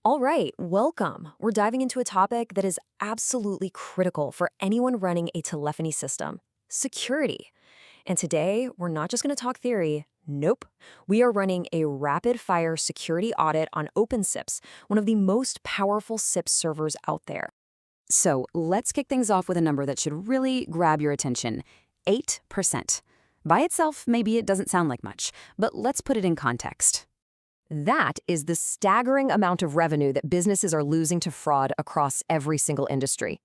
All right, welcome. We're diving into a topic that is absolutely critical for anyone running a telephony system: security. And today, we're not just going to talk theory. Nope. We are running a rapid-fire security audit on OpenSIPS, one of the most powerful SIP servers out there. So let's kick things off with a number that should really grab your attention: 8%. By itself, maybe it doesn't sound like much, but let's put it in context. That is the staggering amount of revenue that businesses are losing to fraud across every single industry.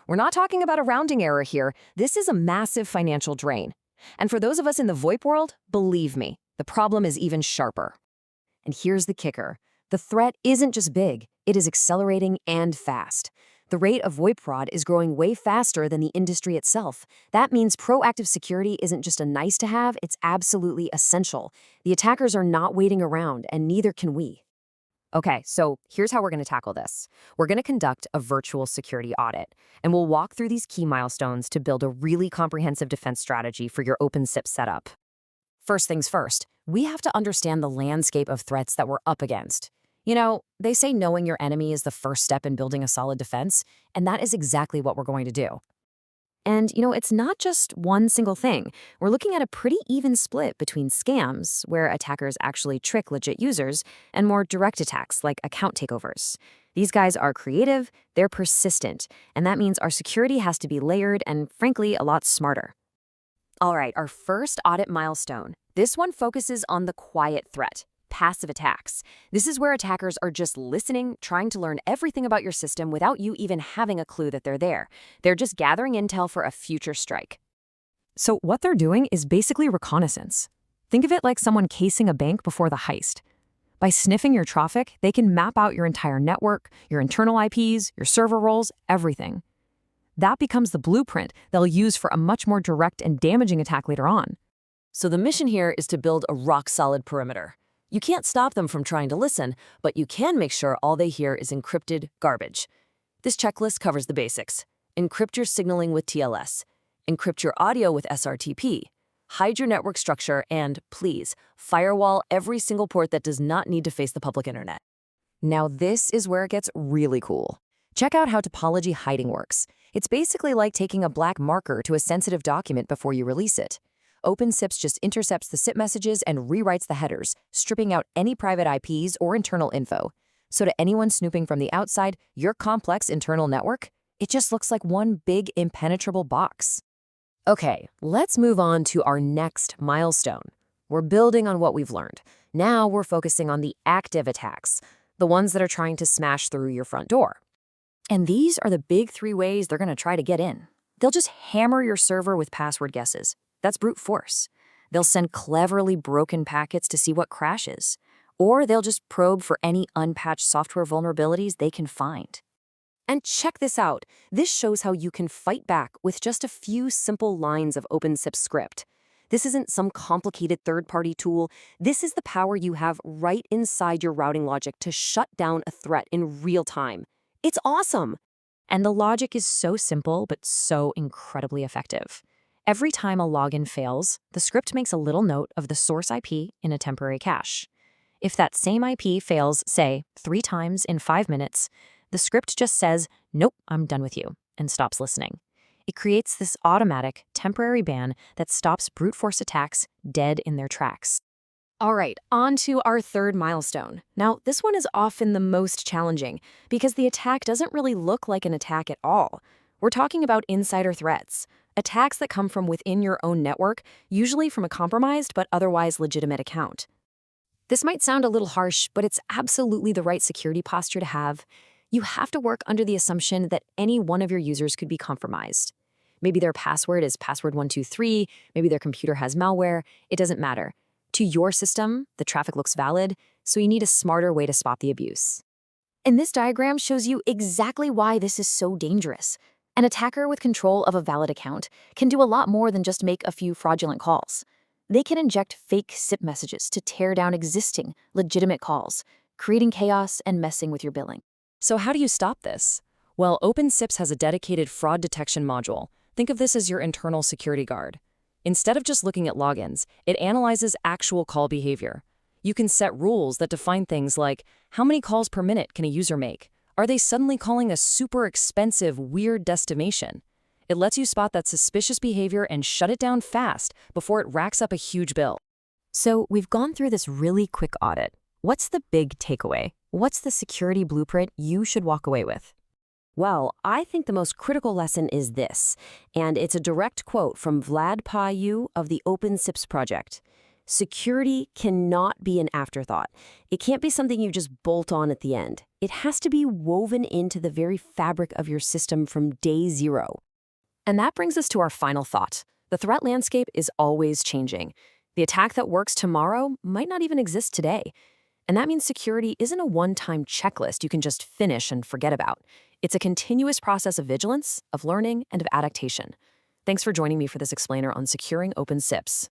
We're not talking about a rounding error here. This is a massive financial drain. And for those of us in the VoIP world, believe me, the problem is even sharper. And here's the kicker. The threat isn't just big, it is accelerating and fast. The rate of VoIP fraud is growing way faster than the industry itself. That means proactive security isn't just a nice-to-have, it's absolutely essential. The attackers are not waiting around, and neither can we. Okay, so here's how we're going to tackle this. We're going to conduct a virtual security audit, and we'll walk through these key milestones to build a really comprehensive defense strategy for your OpenSIP setup. First things first, we have to understand the landscape of threats that we're up against. You know, they say knowing your enemy is the first step in building a solid defense, and that is exactly what we're going to do. And, it's not just one single thing. We're looking at a pretty even split between scams, where attackers actually trick legit users, and more direct attacks like account takeovers. These guys are creative, they're persistent, and that means our security has to be layered and, frankly, a lot smarter. All right, our first audit milestone. This one focuses on the quiet threat: passive attacks. This is where attackers are just listening, trying to learn everything about your system without you even having a clue that they're there. They're just gathering intel for a future strike. So what they're doing is basically reconnaissance. Think of it like someone casing a bank before the heist. By sniffing your traffic, they can map out your entire network, your internal IPs, your server roles, everything. That becomes the blueprint they'll use for a much more direct and damaging attack later on. So the mission here is to build a rock-solid perimeter. You can't stop them from trying to listen, but you can make sure all they hear is encrypted garbage. This checklist covers the basics. Encrypt your signaling with TLS. Encrypt your audio with SRTP. Hide your network structure and, please, firewall every single port that does not need to face the public internet. Now this is where it gets really cool. Check out how Topology Hiding works. It's basically like taking a black marker to a sensitive document before you release it. OpenSIPS just intercepts the SIP messages and rewrites the headers, stripping out any private IPs or internal info. So to anyone snooping from the outside, your complex internal network, it just looks like one big impenetrable box. Okay, let's move on to our next milestone. We're building on what we've learned. Now we're focusing on the active attacks, the ones that are trying to smash through your front door. And these are the big three ways they're going to try to get in. They'll just hammer your server with password guesses. That's brute force. They'll send cleverly broken packets to see what crashes, or they'll just probe for any unpatched software vulnerabilities they can find. And check this out. This shows how you can fight back with just a few simple lines of OpenSIPS script. This isn't some complicated third-party tool. This is the power you have right inside your routing logic to shut down a threat in real time. It's awesome! And the logic is so simple, but so incredibly effective. Every time a login fails, the script makes a little note of the source IP in a temporary cache. If that same IP fails, say, 3 times in 5 minutes, the script just says, "Nope, I'm done with you," and stops listening. It creates this automatic, temporary ban that stops brute force attacks dead in their tracks. All right, on to our third milestone. Now, this one is often the most challenging because the attack doesn't really look like an attack at all. We're talking about insider threats. Attacks that come from within your own network, usually from a compromised but otherwise legitimate account. This might sound a little harsh, but it's absolutely the right security posture to have. You have to work under the assumption that any one of your users could be compromised. Maybe their password is password123, maybe their computer has malware, it doesn't matter. To your system, the traffic looks valid, so you need a smarter way to spot the abuse. And this diagram shows you exactly why this is so dangerous. An attacker with control of a valid account can do a lot more than just make a few fraudulent calls. They can inject fake SIP messages to tear down existing, legitimate calls, creating chaos and messing with your billing. So how do you stop this? Well, OpenSIPS has a dedicated fraud detection module. Think of this as your internal security guard. Instead of just looking at logins, it analyzes actual call behavior. You can set rules that define things like, how many calls per minute can a user make? Are they suddenly calling a super expensive, weird destination? It lets you spot that suspicious behavior and shut it down fast before it racks up a huge bill. So we've gone through this really quick audit. What's the big takeaway? What's the security blueprint you should walk away with? Well, I think the most critical lesson is this, and it's a direct quote from Vlad Payu of the OpenSIPS project. Security cannot be an afterthought. It can't be something you just bolt on at the end. It has to be woven into the very fabric of your system from day zero. And that brings us to our final thought. The threat landscape is always changing. The attack that works tomorrow might not even exist today. And that means security isn't a one-time checklist you can just finish and forget about. It's a continuous process of vigilance, of learning, and of adaptation. Thanks for joining me for this explainer on securing OpenSIPs.